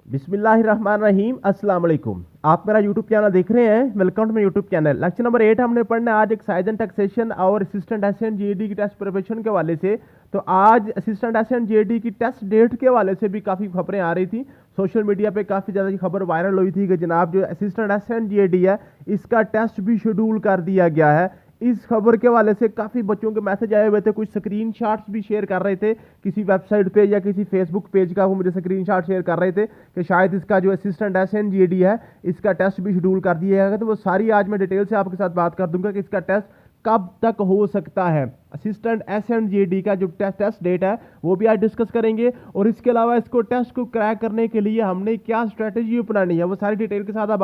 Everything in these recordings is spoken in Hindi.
बिस्मिल्लाहिर्रहमानिर्रहीम अस्सलाम वालेकुम। आप मेरा यूट्यूब चैनल देख रहे हैं। Welcome to my YouTube channel. Lecture number 8 हमने पढ़ना है आज एक्साइज एंड टैक्सेशन और असिस्टेंट एसएन जीएडी की टेस्ट प्रिपरेशन के हवाले से। तो आज असिस्टेंट एसएन जीएडी की टेस्ट डेट के हवाले से भी काफ़ी खबरें आ रही थी। सोशल मीडिया पे काफ़ी ज़्यादा खबर वायरल हुई थी कि जनाब जो असिस्टेंट एसएन जीएडी है इसका टेस्ट भी शेड्यूल कर दिया गया है। इस खबर के वाले से काफ़ी बच्चों के मैसेज आए हुए थे, कुछ स्क्रीनशॉट्स भी शेयर कर रहे थे किसी वेबसाइट पे या किसी फेसबुक पेज का, वो मुझे स्क्रीनशॉट शेयर कर रहे थे कि शायद इसका जो असिस्टेंट एसएनजीएडी है इसका टेस्ट भी शेड्यूल कर दिया जाएगा। तो वो सारी आज मैं डिटेल से आपके साथ बात कर दूंगा कि इसका टेस्ट कब तक हो सकता है। असिस्टेंट एसएनजीएडी का जो टेस्ट डेट है वो भी आज डिस्कस करेंगे, और इसके अलावा इसको टेस्ट को क्रैक करने के लिए हमने क्या स्ट्रेटेजी अपनानी है वो सारी डिटेल के साथ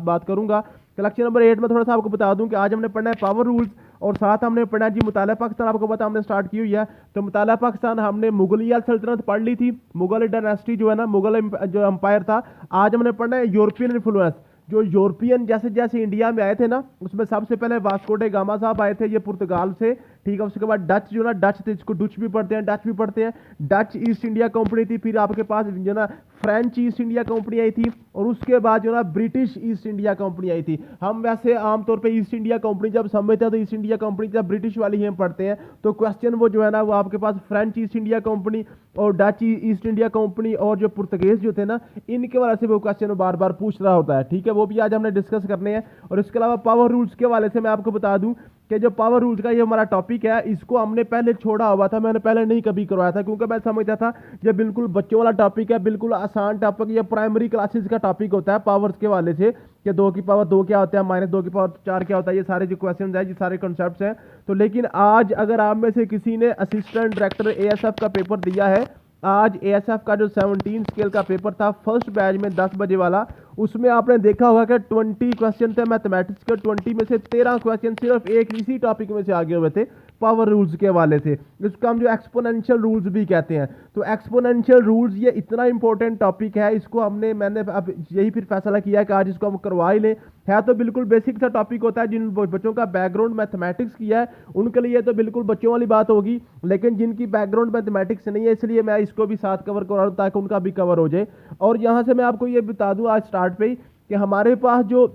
बात करूंगा। लेक्चर नंबर 8 में थोड़ा सा आपको बता दूं कि आज हमने पढ़ना है पावर रूल्स, और साथ हमने पढ़ना है जी मुताला पाकिस्तान। आपको पता हमने स्टार्ट की हुई है। तो मुताला पाकिस्तान हमने मुगलिया सल्तनत पढ़ ली थी, मुगल डायनेस्टी जो है ना, मुगल जो एम्पायर था। आज हमने पढ़ना है यूरोपियन इन्फ्लुएंस। जो यूरोपियन जैसे जैसे इंडिया में आए थे ना, उसमें सबसे पहले वास्को डे गामा साहब आए थे, ये पुर्तगाल से, ठीक है। उसके बाद डच जो ना, डच थे, इसको डच भी पढ़ते हैं, डच भी पढ़ते हैं। डच ईस्ट इंडिया कंपनी थी, फिर आपके पास जो ना फ्रेंच ईस्ट इंडिया कंपनी आई थी, और उसके बाद जो ना ब्रिटिश ईस्ट इंडिया कंपनी आई थी। हम वैसे आमतौर पे ईस्ट इंडिया कंपनी जब समझते हैं तो ईस्ट इंडिया कंपनी जब ब्रिटिश वाली ही हम पढ़ते हैं, तो क्वेश्चन वो जो है ना वो आपके पास फ्रेंच ईस्ट इंडिया कंपनी और डच ईस्ट इंडिया कंपनी और जो पुर्तगेज जो थे ना, इनके वजह से वो क्वेश्चन बार बार पूछ रहा होता है, ठीक है। वो भी आज हमने डिस्कस करने हैं। और इसके अलावा पावर रूल्स के वाले से मैं आपको बता दूं कि जो पावर रूल्स का ये हमारा टॉपिक है, इसको हमने पहले छोड़ा हुआ था, मैंने पहले नहीं कभी करवाया था, क्योंकि मैं समझता था ये बिल्कुल बच्चों वाला टॉपिक है, बिल्कुल आसान टॉपिक, ये प्राइमरी क्लासेस का टॉपिक होता है पावर्स के वाले से, कि 2 की पावर 2 क्या होता है, -2 की पावर 4 क्या होता है, ये सारे जो क्वेश्चन है, ये सारे कॉन्सेप्ट्स हैं। तो लेकिन आज अगर आप में से किसी ने असिस्टेंट डायरेक्टर एएसएफ का पेपर दिया है, आज एएसएफ का जो 17 स्केल का पेपर था फर्स्ट बैच में 10 बजे वाला, उसमें आपने देखा होगा कि 20 क्वेश्चन थे मैथमेटिक्स के। 20 में से 13 क्वेश्चन सिर्फ एक इसी टॉपिक में से आगे हुए थे, पावर रूल्स के वाले से। इसको हम जो एक्सपोनेंशियल रूल्स भी कहते हैं। तो एक्सपोनेंशियल रूल्स ये इतना इंपॉर्टेंट टॉपिक है, इसको मैंने अब यही फिर फैसला किया कि आज इसको हम करवा ही लें। है तो बिल्कुल बेसिक सा टॉपिक होता है, जिन बच्चों का बैकग्राउंड मैथमेटिक्स किया है उनके लिए तो बिल्कुल बच्चों वाली बात होगी, लेकिन जिनकी बैकग्राउंड मैथमेटिक्स नहीं है, इसलिए मैं इसको भी साथ कवर करा रहा हूं ताकि उनका भी कवर हो जाए। और यहां से मैं आपको ये बता दूं आज स्टार्ट पे ही कि हमारे पास जो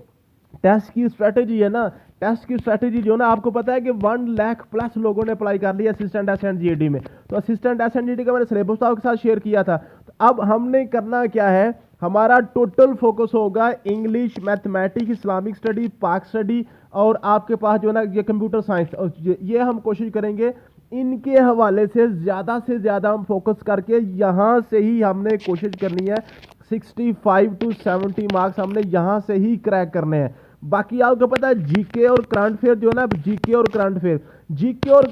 टेस्ट की स्ट्रेटेजी है ना, टेस्ट की स्ट्रेटेजी जो ना, आपको पता है कि 1 लाख प्लस लोगों ने अप्लाई कर लिया असिस्टेंट एसएनजीएडी में। तो असिस्टेंट एसएनजीएडी का मैंने सिलेबस आपके साथ शेयर किया था। तो अब हमने करना क्या है, हमारा टोटल फोकस होगा इंग्लिश, मैथमेटिक्स, इस्लामिक स्टडी, पाक स्टडी, और आपके पास जो है ना ये कंप्यूटर साइंस, और ये हम कोशिश करेंगे इनके हवाले से ज़्यादा हम फोकस करके यहाँ से ही हमने कोशिश करनी है 65 to 70 मार्क्स हमने यहाँ से ही क्रैक करने हैं। बाकी आपको पता है जीके और करंट अफेयर जो है ना, जीके और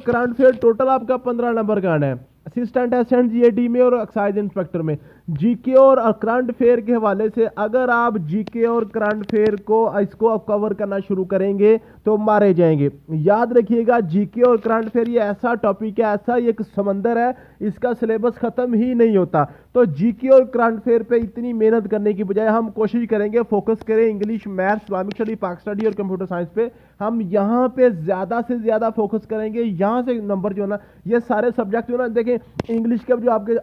करंट अफेयर टोटल आपका 15 नंबर का आना है असिस्टेंट एसएनजीएडी में और एक्साइज इंस्पेक्टर में। जीके और करंट अफेयर के हवाले से अगर आप जीके और करंट अफेयर को इसको कवर करना शुरू करेंगे तो मारे जाएंगे। याद रखिएगा, जीके और करंट अफेयर ये ऐसा टॉपिक है, ऐसा एक समंदर है, इसका सिलेबस खत्म ही नहीं होता। तो जीके और करंट अफेयर पे इतनी मेहनत करने की बजाय हम कोशिश करेंगे फोकस करें इंग्लिश, मैथ, इस्लामिक स्टडी, पाक स्टडी और कंप्यूटर साइंस पे। हम यहाँ पे ज़्यादा से ज़्यादा फोकस करेंगे, यहाँ से नंबर जो है ना, ये सारे सब्जेक्ट जो ना, देखें इंग्लिश के जो आपके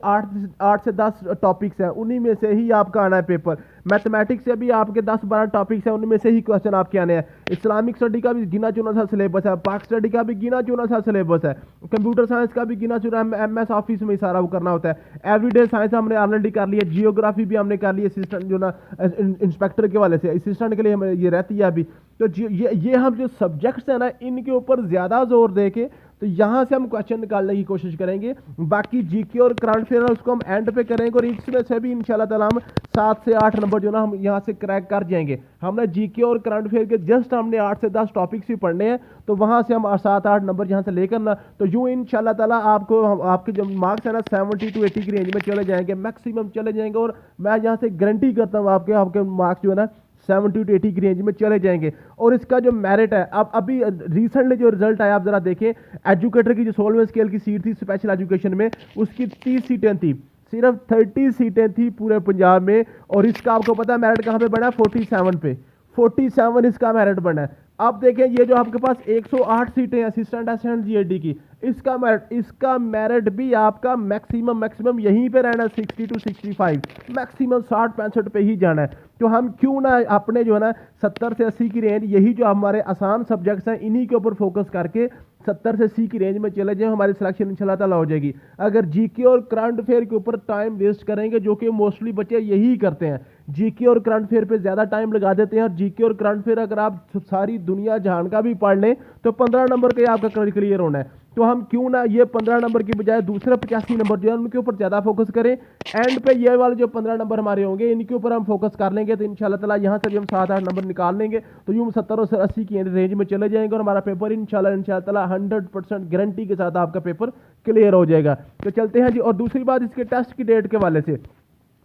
8 से 10 टॉपिक्स हैं उन्हीं में से ही आपका आना है पेपर। मैथमेटिक्स से भी आपके 10-12 टॉपिक्स हैं, उनमें से ही क्वेश्चन आपके आने हैं। इस्लामिक स्टडी का भी गिना चुना सा सिलेबस है, पाक स्टडी का भी गिना चुना सा सिलेबस है, कंप्यूटर साइंस का भी गिना चुना, एमएस ऑफिस में ही सारा वो करना होता है। एवरीडे साइंस हमने ऑलरेडी कर लिया, जियोग्राफी भी हमने कर ली, असिस्टेंट जो ना इंस्पेक्टर के वाले से, असिस्टेंट के लिए हमें ये रहती है अभी। तो ये हम जो सब्जेक्ट्स हैं ना, इनके ऊपर ज़्यादा जोर दे के तो यहाँ से हम क्वेश्चन निकालने की कोशिश करेंगे। बाकी जीके और करंट अफेयर उसको हम एंड पे करेंगे, और इसमें से भी इंशाल्लाह ताला हम 7 से 8 नंबर जो ना हम यहाँ से क्रैक कर जाएंगे। हमने जीके और करंट अफेयर के जस्ट हमने 8 से 10 टॉपिक्स ही पढ़ने हैं, तो वहाँ से हम 7-8 नंबर यहाँ से लेकर ना, तो यूँ इंशाल्लाह ताला आपको आपके जो मार्क्स है ना 70 to 80 की रेंज में चले जाएंगे, मैक्सिमम चले जाएंगे। और मैं यहाँ से गारंटी करता हूँ आपके मार्क्स जो है ना 70 to 80 की रेंज में चले जाएंगे। और इसका जो मेरिट है, अब अभी रिसेंटली जो रिजल्ट आया आप जरा देखें, एजुकेटर की जो 16वें स्केल की सीट थी स्पेशल एजुकेशन में, उसकी 30 सीटें थी, सिर्फ 30 सीटें थी पूरे पंजाब में। और इसका आपको पता है मेरिट कहाँ पे बना है, 47 पे, 47 इसका मेरिट बना है। अब देखें ये जो आपके पास 108 सीटें हैं असिस्टेंट एसेंट जीएडी की, इसका मेरिट भी आपका मैक्सिमम यहीं पे रहना है 60 to 65, मैक्सिमम 60-65 पे ही जाना है। तो हम क्यों ना अपने जो है ना 70 से 80 की रेंज, यही जो हमारे आसान सब्जेक्ट्स हैं इन्हीं के ऊपर फोकस करके 70 से 80 की रेंज में चले जाए, हमारी सिलेक्शन इंशाल्लाह ताला हो जाएगी। अगर जीके और करंट अफेयर के ऊपर टाइम वेस्ट करेंगे, जो कि मोस्टली बच्चे यही करते हैं, जीके और करंट अफेयर पे ज़्यादा टाइम लगा देते हैं, और जीके और करंट अफेयर अगर आप सारी दुनिया जहान का भी पढ़ लें तो 15 नंबर का ही आपका क्लियर होना है। तो हम क्यों ना ये 15 नंबर की बजाय दूसरे 85 नंबर जो है उनके ऊपर ज़्यादा फोकस करें। एंड पे ये वाले जो 15 नंबर हमारे होंगे इनके ऊपर हम फोकस कर लेंगे, तो इंशाल्लाह ताला यहाँ से भी हम 7-8 नंबर निकाल लेंगे, तो यूँ 70 और 80 की रेंज में चले जाएंगे, और हमारा पेपर इंशाल्लाह ताला 100% गारंटी के साथ आपका पेपर क्लियर हो जाएगा। तो चलते हैं जी। और दूसरी बात इसके टेस्ट की डेट के वाले से,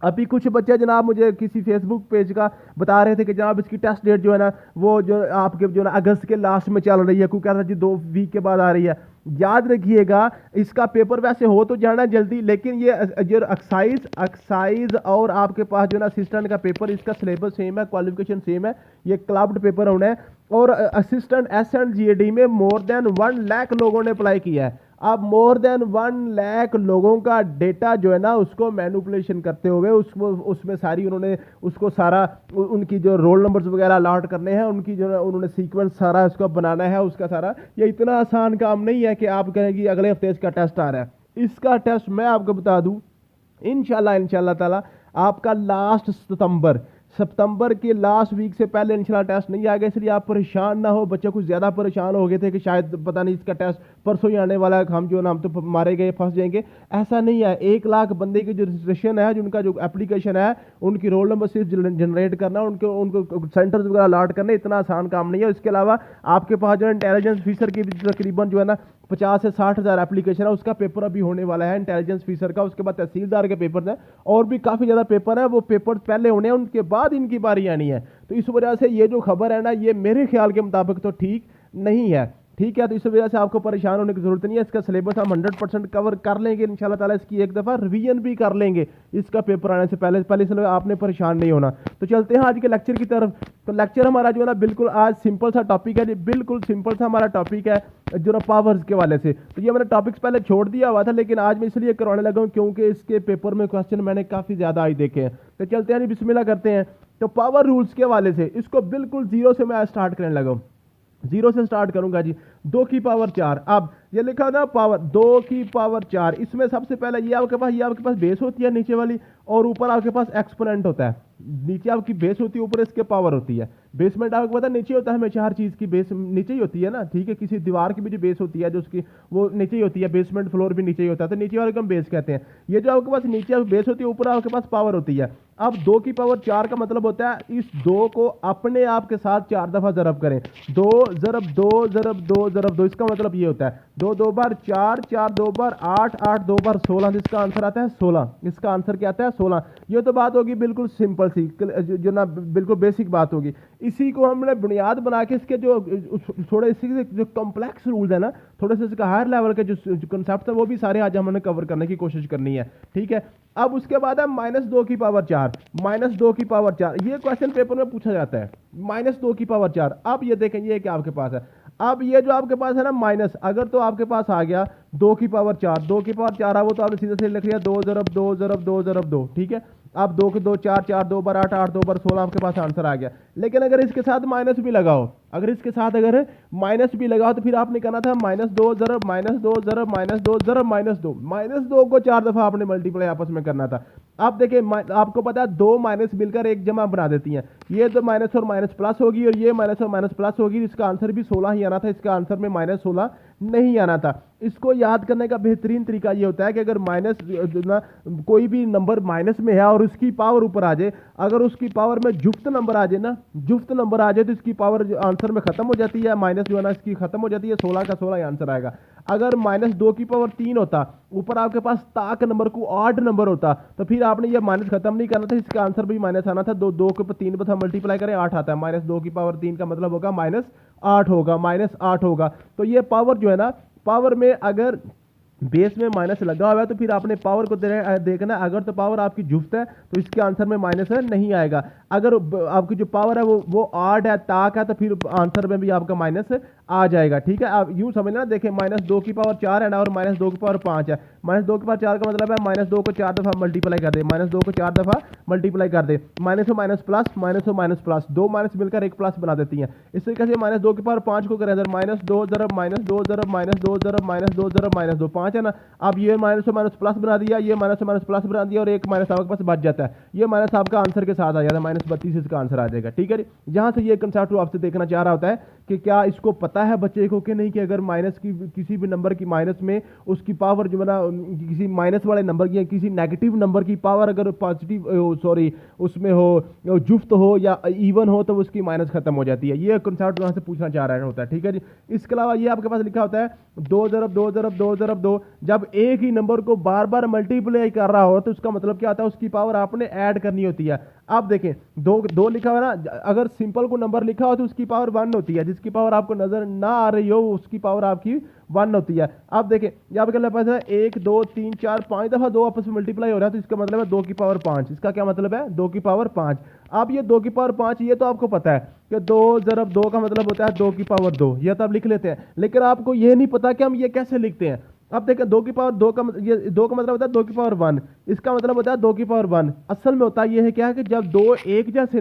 अभी कुछ बच्चे जनाब मुझे किसी फेसबुक पेज का बता रहे थे कि जनाब इसकी टेस्ट डेट जो है ना वो जो आपके जो ना अगस्त के लास्ट में चल रही है, कोई कह रहा था जी 2 वीक के बाद आ रही है। याद रखिएगा इसका पेपर वैसे हो तो जाना जल्दी, लेकिन ये जो एक्साइज और आपके पास जो ना असिस्टेंट का पेपर, इसका सिलेबस सेम है, क्वालिफिकेशन सेम है, ये क्लब्ड पेपर होना है। और असिस्टेंट एसेंट जीएडी में मोर देन 1 लाख लोगों ने अप्लाई किया है। अब मोर देन 1 लाख लोगों का डेटा जो है ना उसको मैनिपुलेशन करते हुए उसमें सारी उन्होंने उसको सारा उनकी जो रोल नंबर्स वगैरह अलॉट करने हैं, उनकी जो उन्होंने सीक्वेंस सारा उसको बनाना है, उसका सारा ये इतना आसान काम नहीं है कि आप कहेंगे अगले हफ्ते इसका टेस्ट आ रहा है। इसका टेस्ट मैं आपको बता दूं इंशाल्लाह ताला आपका लास्ट सितंबर के लास्ट वीक से पहले इंशाल्लाह टेस्ट नहीं आ गया, इसलिए आप परेशान ना हो। बच्चे कुछ ज़्यादा परेशान हो गए थे कि शायद पता नहीं इसका टेस्ट परसों ही आने वाला है, हम जो ना हम तो मारे गए फंस जाएंगे। ऐसा नहीं है। 1 लाख बंदे की जो रजिस्ट्रेशन है, जिनका जो एप्लीकेशन है, उनकी रोल नंबर सिर्फ जनरेट करना, उनको सेंटर्स वगैरह अलॉट करना, इतना आसान काम नहीं है। इसके अलावा आपके पास जो है इंटेलिजेंस ऑफिसर की तकरीबन जो है ना 50 से 60 हज़ार एप्लीकेशन है, उसका पेपर अभी होने वाला है इंटेलिजेंस ऑफिसर का। उसके बाद तहसीलदार के पेपर हैं, और भी काफ़ी ज़्यादा पेपर है, वो पेपर पहले होने हैं, उनके बाद इनकी बारी आनी है। तो इस वजह से ये जो खबर है ना, ये मेरे ख्याल के मुताबिक तो ठीक नहीं है। ठीक है, तो इस वजह से आपको परेशान होने की जरूरत नहीं है। इसका सिलेबस हम 100% कवर कर लेंगे इंशाल्लाह ताला। इसकी एक दफ़ा रिवीजन भी कर लेंगे इसका पेपर आने से पहले इसलिए आपने परेशान नहीं होना। तो चलते हैं आज के लेक्चर की तरफ। तो लेक्चर हमारा जो है ना बिल्कुल आज सिंपल सा टॉपिक है जी, बिल्कुल सिंपल सा हमारा टॉपिक है जो ना पावर्स के वाले से। तो ये मैंने टॉपिक्स पहले छोड़ दिया हुआ था, लेकिन आज मैं इसलिए करवाने लगा हूँ क्योंकि इसके पेपर में क्वेश्चन मैंने काफ़ी ज़्यादा आज देखे हैं। तो चलते हैं जी, बिस्मिल्लाह करते हैं। तो पावर रूल्स के वाले से इसको बिल्कुल जीरो से मैं स्टार्ट करने लगा हूँ। जीरो से स्टार्ट करूंगा जी। 2 की पावर 4। अब ये लिखा ना पावर 2 की पावर 4, इसमें सबसे पहले ये आपके पास बेस होती है नीचे वाली, और ऊपर आपके पास एक्सपोनेंट होता है। नीचे आपकी बेस होती है, ऊपर इसके पावर होती है। बेसमेंट आपको पता है नीचे होता है, हमेशा हर चीज़ की बेस नीचे ही होती है ना। ठीक है, किसी दीवार की भी जो बेस होती है जो उसकी वो नीचे ही होती है, बेसमेंट फ्लोर भी नीचे ही होता है, तो नीचे वाले को हम बेस कहते हैं। ये जो आपके पास नीचे बेस होती है, ऊपर आपके पास पावर होती है। अब 2 की पावर 4 का मतलब होता है इस 2 को अपने आप के साथ 4 दफ़ा ज़रब करें। 2 ज़रब 2 ज़रब 2 ज़रब 2, इसका मतलब ये होता है 2 2 बार 4, 4 2 बार 8, 8 2 बार 16, इसका आंसर आता है 16। इसका आंसर क्या आता है 16। ये तो बात होगी बिल्कुल सिंपल सी, जो ना बिल्कुल बेसिक बात होगी। इसी को हमने बुनियाद बना के इसके जो थोड़े इसी जो कॉम्प्लेक्स रूल्स है ना, थोड़े से इसका हायर लेवल के जो कंसेप्ट है वो भी सारे आज हमने कवर करने की कोशिश करनी है। ठीक है, अब उसके बाद है -2 की पावर 4। -2 की पावर 4 ये क्वेश्चन पेपर में पूछा जाता है। -2 की पावर 4। अब ये देखें ये क्या आपके पास है। अब ये जो आपके पास है ना माइनस, अगर तो आपके पास आ गया 2 की पावर 4, 2 की पावर 4 आ वो तो आपने सीधे से लिख लिया 2 ज़रब 2 ज़रब 2 ज़रब 2। ठीक है, अब 2 के 2 4, 4 2 बार 8, 8 2 बार 16 आपके पास आंसर आ गया। लेकिन अगर इसके साथ माइनस भी लगाओ, अगर इसके साथ अगर माइनस भी लगाओ तो फिर आपने कहना था -2 ज़रब -2 ज़रब -2 ज़रब -2। -2 को 4 दफ़ा आपने मल्टीप्लाई आपस में करना था। अब देखिए आपको पता है 2 माइनस मिलकर एक जमा बना देती हैं। ये तो माइनस और माइनस प्लस होगी, और ये माइनस और माइनस प्लस होगी। इसका आंसर भी 16 ही आना था, इसका आंसर में -16 नहीं आना था। इसको याद करने का बेहतरीन तरीका ये होता है कि अगर माइनस ना कोई भी नंबर माइनस में है और उसकी पावर ऊपर आ जाए, अगर उसकी पावर में जुफ्त नंबर आ जाए ना, जुफ्त नंबर आ जाए तो इसकी पावर आंसर में खत्म हो जाती है, माइनस जो है ना इसकी खत्म हो जाती है, 16 का 16 आंसर आएगा। अगर -2 की पावर 3 होता, ऊपर आपके पास ताक नंबर को 8 नंबर होता, तो फिर आपने ये माइनस खत्म नहीं करना था, इसका आंसर भी माइनस आना था। 2 के ऊपर 3 पर मल्टीप्लाई करें 8 आता है। -2 की पावर 3 का मतलब होगा -8 होगा, -8 होगा। तो ये पावर जो है ना, पावर में अगर बेस में माइनस लगा हुआ है तो फिर आपने पावर को देखना, अगर तो पावर आपकी जुफ्त है तो इसके आंसर में माइनस नहीं आएगा। अगर आपकी जो पावर है वो आड है, ताक है, तो फिर आंसर में भी आपका माइनस आ जाएगा। ठीक है, आप यूं समझना, देखिए -2 की पावर 4 है ना, और -2 की पावर 5 है। -2 की पावर 4 का मतलब है -2 को 4 दफा मल्टीप्लाई कर दे, -2 को 4 दफा मल्टीप्लाई कर दे, माइनस हो माइनस प्लस, माइनस हो माइनस प्लस, दो माइनस मिलकर एक प्लस बना देती हैं। इस तरीके से -2 की पावर 5 को करें अगर -2 ज़रब -2 ज़रब -2 ज़रब -2 ज़रब -2, 5 है ना। अब ये माइनस से माइनस प्लस बना दिया, ये माइनस से माइनस प्लस बना दिया, और एक माइनस आपके पास बच जाता है। ये माइनस आपका आंसर के साथ आ जाता है, -32 इसका आंसर आ जाएगा। ठीक है जी, जहां से ये कंसेप्ट आपसे देखना चाह रहा होता है कि क्या इसको पता है बच्चे को कि नहीं, कि अगर माइनस की किसी भी नंबर की माइनस में उसकी पावर जो है ना, किसी माइनस वाले नंबर की या किसी नेगेटिव नंबर की पावर अगर पॉजिटिव सॉरी उसमें हो, जुफ्त हो या इवन हो, तो उसकी माइनस खत्म हो जाती है। ये कंसेप्ट वहां से पूछना चाह रहा होता है। ठीक है जी, इसके अलावा ये आपके पास लिखा होता है 2 ज़रब 2 ज़रब 2 ज़रब 2। जब एक ही नंबर को बार बार मल्टीप्लाई कर रहा हो तो उसका मतलब क्या होता है, उसकी पावर आपने ऐड करनी होती है। आप देखें, दो लिखा हुआ ना, अगर सिंपल को नंबर लिखा हो तो उसकी पावर 1 होती है, जिसकी पावर आपको नजर ना आ रही हो उसकी पावर आपकी 1 होती है। आप देखें, यहाँ पे पास है 1 2 3 4 5 दफा दो आपस में मल्टीप्लाई हो रहा है, तो इसका मतलब है 2 की पावर 5। इसका क्या मतलब है, 2 की पावर 5। अब ये 2 की पावर 5, ये तो आपको पता है कि 2 ज़रब 2 का मतलब होता है 2 की पावर 2, ये तो आप लिख लेते हैं। लेकिन आपको ये नहीं पता कि हम ये कैसे लिखते हैं। अब देखें, 2 की पावर 2 का ये 2 का मतलब होता है 2 की पावर 1, इसका मतलब होता है 2 की पावर 1। असल में होता ये है क्या है कि जब दो एक जैसे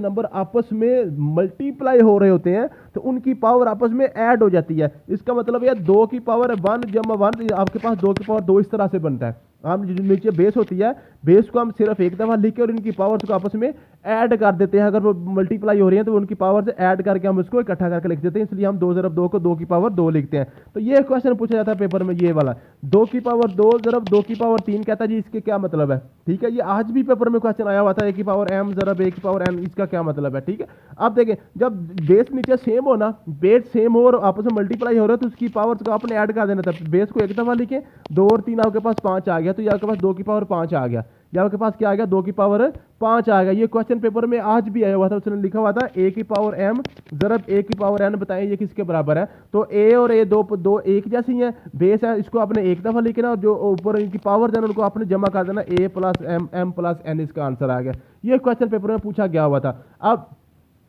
नंबर आपस में मल्टीप्लाई हो रहे होते हैं तो उनकी पावर आपस में ऐड हो जाती है। इसका मतलब है 2 की पावर 1 जमा 1, आपके पास 2 की पावर 2 इस तरह से बनता है। हम जो नीचे बेस होती है, बेस को हम सिर्फ एक दफा लिख के और इनकी पावर्स को आपस में ऐड कर देते हैं। अगर वो मल्टीप्लाई हो रही है तो उनकी पावर से ऐड करके हम उसको इकट्ठा करके लिख देते हैं, इसलिए हम 2 ज़रब 2 को 2 की पावर 2 लिखते हैं। तो ये क्वेश्चन पूछा जाता है पेपर में, ये वाला 2 की पावर 2 ज़रब 2 की पावर 3 कहता है जी, इसके क्या मतलब है। ठीक है, ये आज भी पेपर में क्वेश्चन आया हुआ था, a की पावर m ज़रब a की पावर n, इसका क्या मतलब है। ठीक है, आप देखें, जब बेस नीचे सेम हो ना, बेस सेम हो और आपस में मल्टीप्लाई हो रहा है तो उसकी पावर को आपने ऐड कर देना था। बेस को एक दफा लिखे, 2 और 3 आपके पास 5 आ गया, तो ये आपके पास 2 की पावर 5 आ गया। या आपके पास क्या आ गया, 2 की पावर 5 आ गया। ये क्वेश्चन पेपर में आज भी आया हुआ था, उसने लिखा हुआ था a की पावर m ज़रब a की पावर n, बताएं ये किसके बराबर है। तो a और a दो एक जैसी हैं, बेस है, इसको आपने एक दफा लिखना और जो ऊपर इनकी पावर है उनको आपने जमा कर देना, a plus m plus n, इसका आंसर आ गया। ये क्वेश्चन पेपर में पूछा गया हुआ था। अब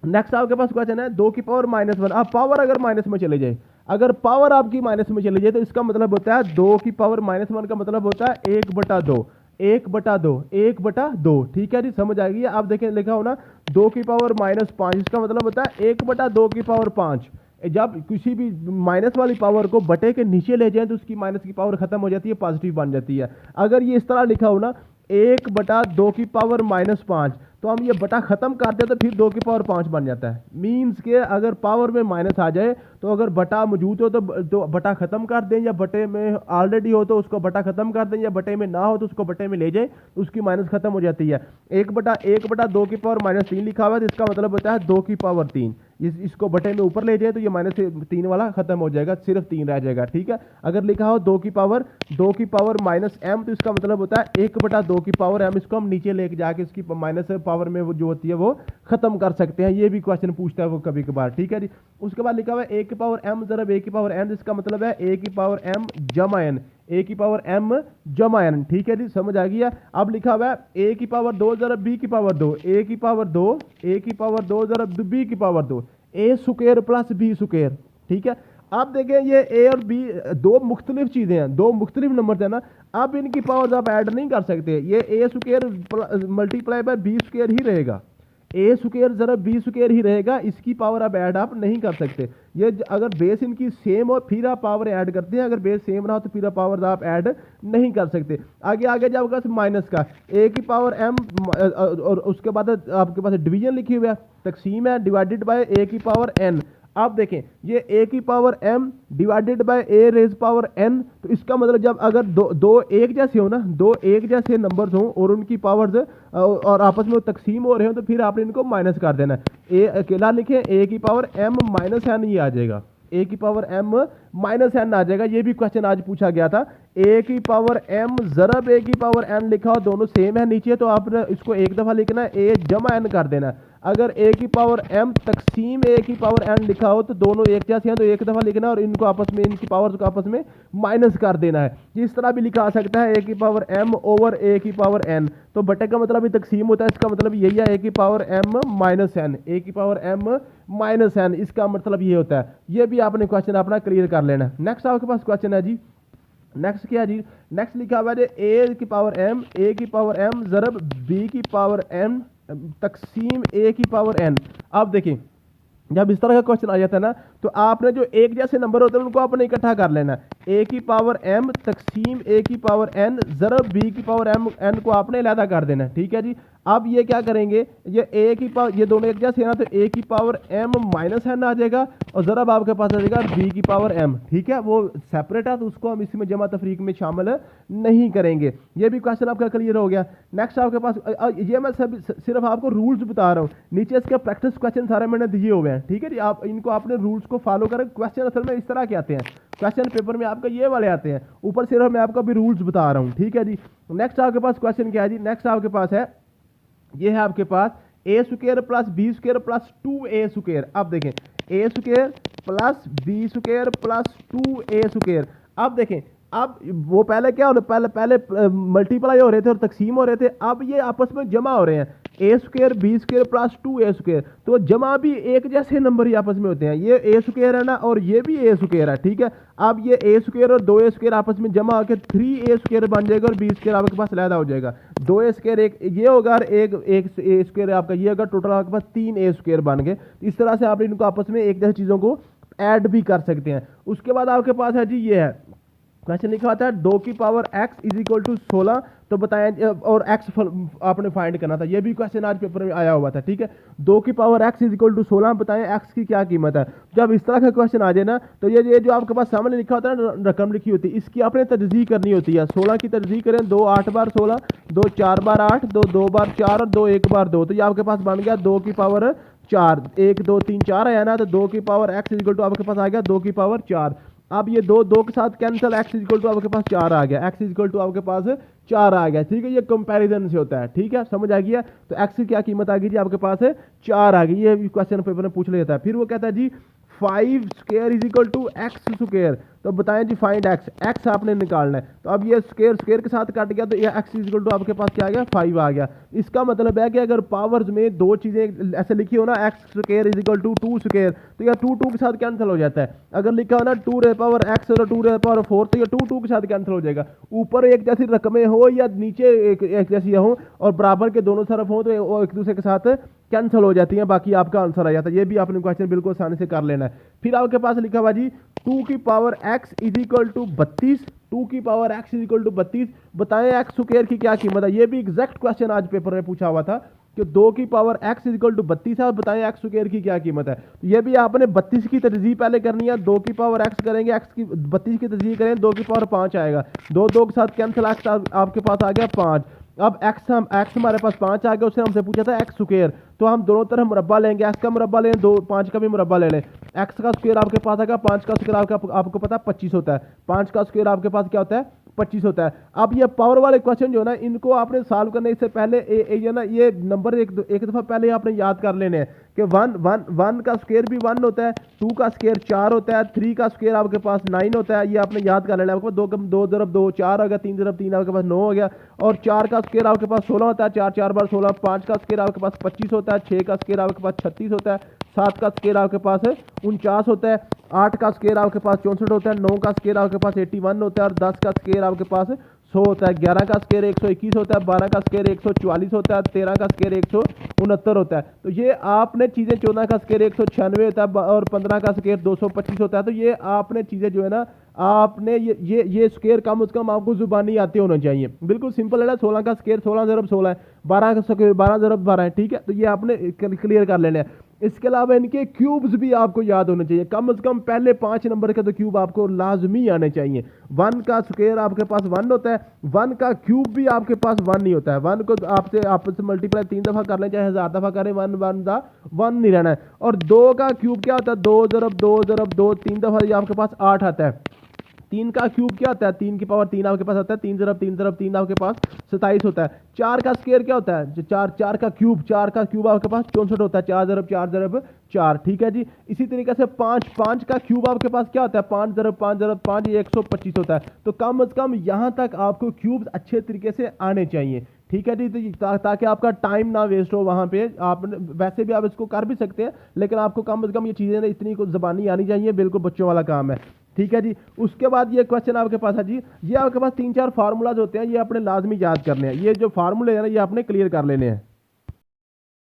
नेक्स्ट आपके पास क्वेश्चन है 2 की पावर -1। अब पावर अगर माइनस में चले जाए, अगर पावर आपकी माइनस में चली जाए तो इसका मतलब होता है 2 की पावर -1 का मतलब होता है 1/2, 1/2, 1/2। ठीक है जी, समझ आएगी। आप देखें, लिखा हो ना 2 की पावर -5, इसका मतलब होता है 1/2 की पावर 5। जब किसी भी माइनस वाली पावर को बटे के नीचे ले जाए तो उसकी माइनस की पावर खत्म हो जाती है, पॉजिटिव बन जाती है। अगर ये इस तरह लिखा हो ना 1/2 की पावर -5, तो हम ये बटा खत्म करते हैं तो फिर 2 की पावर 5 बन जाता है। मीन्स के अगर पावर में माइनस आ जाए तो अगर बटा मौजूद हो तो बटा खत्म कर दें, या बटे में ऑलरेडी हो तो उसको बटा खत्म कर दें, या बटे में ना हो तो उसको बटे में ले जाए तो उसकी माइनस खत्म हो जाती है। 1/2 की पावर -3 लिखा हुआ है, तो इसका मतलब होता है 2 की पावर 3। इसको बटे में ऊपर ले जाए तो ये -3 वाला खत्म हो जाएगा, सिर्फ 3 रह जाएगा। ठीक है, अगर लिखा हो 2 की पावर -m, तो इसका मतलब होता है 1/2 की पावर m। इसको हम नीचे लेके जाके इसकी माइनस पावर में वो जो होती है वो खत्म कर सकते हैं। ये भी क्वेश्चन पूछता है वो कभी कभार। ठीक है जी, उसके बाद लिखा हुआ है a की पावर m ज़रब a की पावर n, इसका मतलब है a की पावर m जमा n, a की पावर m जमा n। ठीक है जी, समझ आ गया। अब लिखा हुआ है a की पावर 2 ज़रब b की पावर 2, a की पावर 2 ज़रब b की power 2, a square plus b square. ठीक है, आप देखें ये a और b दो मुख्तलिफ चीज़ें हैं, दो मुख्तलिफ नंबर है ना। अब इनकी पावर आप ऐड नहीं कर सकते, ये a square multiply by b square ही रहेगा, a स्क्वायर ज़रब b स्क्वायर ही रहेगा, इसकी पावर आप ऐड आप नहीं कर सकते। ये अगर बेस इनकी सेम हो फिर आप पावर ऐड करते हैं, अगर बेस सेम ना हो तो फिर आप पावर आप ऐड नहीं कर सकते। आगे जब आपके पास माइनस का a की पावर m और उसके बाद आपके पास डिवीजन लिखी हुई है, तकसीम है, डिवाइडेड बाय a की पावर n। आप देखें, ये a की power m divided by a raise power n, तो इसका मतलब जब अगर दो एक जैसे हो ना, दो एक जैसे नंबर्स हों और उनकी पावर्स और आपस में तकसीम हो रहे हो तो फिर आपने इनको माइनस कर देना है। a अकेला लिखें, a की पावर m -n ये आ जाएगा, a की पावर m -n आ जाएगा। ये भी क्वेश्चन आज पूछा गया था। a की पावर m ज़रब a की पावर n लिखा हो, दोनों सेम है नीचे, तो आपने इसको एक दफ़ा लिखना है, a जमा n कर देना है। अगर ए की पावर m तकसीम ए की पावर n लिखा हो तो दोनों एक जैसे हैं, तो एक दफ़ा लिखना और इनको आपस में, इनकी पावर्स को आपस में माइनस कर देना है। इस तरह भी लिखा आ सकता है ए की पावर m ओवर ए की पावर n। तो बटे का मतलब ही तकसीम होता है, इसका मतलब यही है ए की पावर m माइनस एन, ए की पावर m माइनस एन, इसका मतलब ये होता है। ये भी आपने क्वेश्चन अपना क्लियर कर लेना। नेक्स्ट आपके पास क्वेश्चन है जी, नेक्स्ट क्या जी, नेक्स्ट लिखा हुआ है ए की पावर m, ए की पावर m ज़रब बी की पावर m तकसीम ए की पावर n। अब देखिए जब इस तरह का क्वेश्चन आ जाता है ना, तो आपने जो एक जैसे नंबर होते हैं उनको आपने इकट्ठा कर लेना है। ए की पावर m तकसीम ए की पावर n ज़रब बी की पावर m n को आपने अलहदा कर देना है, ठीक है जी। अब ये क्या करेंगे, ये ए की पावर, ये दोनों एक जैसे है ना, तो ए की पावर m माइनस एन आ जाएगा और ज़रब आपके पास आ जाएगा बी की पावर m, ठीक है। वो सेपरेट है तो उसको हम इसमें जमा तफरीक में शामिल नहीं करेंगे। ये भी क्वेश्चन आपका क्लियर हो गया। नेक्स्ट आपके पास ये मैं सिर्फ आपको रूल्स बता रहा हूँ, नीचे इसके प्रैक्टिस क्वेश्चन सारे मैंने दिए हुए हैं, ठीक है जी। आप इनको अपने रूल्स को फॉलो करें। क्वेश्चन असल में इस तरह के आते हैं, क्वेश्चन पेपर में आपका ये वाले आते हैं, ऊपर सिर्फ मैं आपको अभी रूल्स बता रहा हूँ, ठीक है जी। नेक्स्ट आपके पास क्वेश्चन क्या है जी, नेक्स्ट आपके पास है, ये है आपके पास a square plus b square plus 2a square. अब देखें a square plus b square plus 2a square. अब देखें, अब वो पहले क्या हो रहा, पहले मल्टीप्लाई हो रहे थे और तकसीम हो रहे थे, अब ये आपस में जमा हो रहे हैं, a square b square plus 2a square. तो जमा भी एक जैसे नंबर ही आपस में होते हैं, ये ए स्क्वायर है ना और ये भी ए स्क्वायर है, ठीक है। अब ये ए स्क्वायर और 2a स्क्वायर आपस में जमा होकर 3a स्क्वायर बन जाएगा और बी स्क्वायर आपके पास अलहदा हो जाएगा। 2a स्क्वायर एक ये होगा और एक ए स्क्वायर आपका ये होगा, टोटल आपके पास 3a स्क्वायर बन गए। इस तरह से आप इनको आपस में एक जैसी चीज़ों को ऐड भी कर सकते हैं। उसके बाद आपके पास है जी, ये है क्वेश्चन लिखा होता है 2 की power x is equal to 16। तो बताएं, और x आपने फाइंड करना था, ये भी क्वेश्चन आज पेपर में आया हुआ था, ठीक है। 2 की power x is equal to 16, बताएं x की क्या कीमत है। जब इस तरह का क्वेश्चन आ जाए ना, तो ये जो आपके पास सामने लिखा होता है ना, रकम लिखी होती है, इसकी आपने तजज़ीह करनी होती है। 16 की तजज़ीह करें, 2 8 बार 16, 2 4 बार 8, 2 2 बार 4 और 2 1 बार 2। तो ये आपके पास बन गया 2 की पावर 4, 1 2 3 4 आया ना, तो 2 की power x is equal to आपके पास आ गया 2 की पावर 4। अब ये दो के साथ कैंसिल, x इक्वल टू आपके पास 4 आ गया, x इक्वल टू आपके पास 4 आ गया, ठीक है। ये कंपैरिजन से होता है, ठीक है, समझ आ गया। तो x की क्या कीमत आ गई जी, आपके पास 4 आ गई। ये क्वेश्चन पेपर में पूछ लेता है। फिर वो कहता है जी 5 square is equal to x square. तो बताएं जी फाइंड x आपने निकालना है। तो अब ये स्क्वायर के साथ कट गया, तो ये x इज इक्वल टू आपके पास क्या आ गया, 5 आ गया। इसका मतलब है कि अगर पावर्स में दो चीज़ें ऐसे लिखी हो ना, x square is equal to 2 square, तो यह 2 2 के साथ कैंसिल हो जाता है। अगर लिखा हो ना 2 रे पावर x और 2 रे पावर 4, तो ये 2 2 के साथ कैंसिल हो जाएगा। ऊपर एक जैसी रकमें हो या नीचे एक जैसी हो और बराबर के दोनों तरफ हो, तो वो एक दूसरे के साथ कैंसिल हो जाती हैं, बाकी आपका आंसर आ जाता है। ये भी आपने क्वेश्चन बिल्कुल आसानी से कर लेना है। फिर आपके पास लिखा हुआ जी 2 की power x is equal to 32, 2 की power x is equal to 32। बताएं x स्क्वायर की क्या कीमत है। ये भी एग्जैक्ट क्वेश्चन आज पेपर में पूछा हुआ था कि 2 की power x is equal to 32 है और बताएं x स्क्वायर की क्या कीमत है। तो ये भी आपने 32 की तजज़ीह पहले करनी है, 2 की पावर x करेंगे, x की 32 की तजज़ीह करें, 2 की पावर 5 आएगा, 2 2 के साथ कैंसिल, x आपके पास आ गया 5। अब x हमारे पास 5 आ गया, उसने हमसे पूछा था x स्क्वायर, तो हम दोनों तरफ मुरब्बा लेंगे, x का मुरब्बा लें, 2 5 का भी मुरब्बा ले लें। x का स्क्वायर आपके पास आएगा, 5 का स्क्वायर आपको पता है 25 होता है, 5 का स्क्वायर आपके पास क्या होता है 25 होता है। अब ये पावर वाले क्वेश्चन जो है ना, इनको आपने सॉल्व करने से पहले ये ना ये नंबर एक दफ़ा पहले आपने याद कर लेने हैं कि 1 का स्क्वायर भी 1 होता है, 2 का स्क्वायर 4 होता है, 3 का स्क्वायर आपके पास 9 होता है। ये आपने याद कर लेना है। आपके पास 2 ज़रब 2 4 हो गया, 3 ज़रब 3 आपके पास 9 हो गया, और 4 का स्क्वायर आपके पास 16 होता है, 4 4 बार 16। 5 का स्क्वायर आपके पास 25 होता है, 6 का स्क्वायर आपके पास 36 होता है, 7 का स्क्वायर आपके पास 49 होता है, 8 का स्क्वायर आपके पास 64 होता है, 9 का स्क्वायर आपके पास 81 होता है और 10 का स्क्वायर आपके पास 100 होता है, 11 का स्क्वायर 121 होता है, 12 का स्क्वायर 144 होता है, 13 का स्क्वायर 169 होता है। तो ये आपने चीज़ें, 14 का स्क्वायर 196 होता है और 15 का स्क्वायर 225 होता है। तो ये आपने चीज़ें जो है ना, आपने ये स्क्वायर कम से कम आपको जुबानी आते होना चाहिए। बिल्कुल सिंपल है ना, 16 का स्क्वायर 16 ज़रब 16 है, 12 का स्क्वायर 12 ज़रब 12 है, ठीक है। तो ये आपने क्लियर कर लेना है। इसके अलावा इनके क्यूब्स भी आपको याद होने चाहिए, कम से कम पहले 5 नंबर के तो क्यूब आपको लाजमी आने चाहिए। 1 का स्क्वायर आपके पास 1 होता है, 1 का क्यूब भी आपके पास 1 नहीं होता है। 1 को आपसे आपस में मल्टीप्लाई 3 दफ़ा कर लें, चाहे 1000 दफ़ा करें, 1 1 नहीं रहना है। और 2 का क्यूब क्या होता है, 2 ज़रब 2 ज़रब 2, 3 दफ़ा ये आपके पास 8 आता है। 3 का क्यूब क्या होता है, 3 की पावर 3 आपके पास होता है, 3 ज़रब 3 ज़रब 3 आपके पास 27 होता है। 4 का स्क्वायर क्या होता है, जो 4 का क्यूब आपके पास 64 होता है, 4 ज़रब 4 ज़रब 4, ठीक है जी। इसी तरीके से 5 का क्यूब आपके पास क्या होता है, 5 ज़रब 5 ज़रब 5, ये 125 होता है। तो कम से कम यहाँ तक आपको क्यूब्स अच्छे तरीके से आने चाहिए, ठीक है जी। तो ताकि आपका टाइम ना वेस्ट हो वहाँ पे, आप वैसे भी आप इसको कर भी सकते हैं, लेकिन आपको कम से कम ये चीज़ें इतनी को ज़बानी आनी चाहिए, बिल्कुल बच्चों वाला काम है, ठीक है जी। उसके बाद ये क्वेश्चन आपके पास है जी, ये आपके पास 3-4 फार्मूलाज होते हैं, ये अपने लाजमी याद करने हैं। ये जो फार्मूले हैं ना, ये आपने क्लियर कर लेने हैं।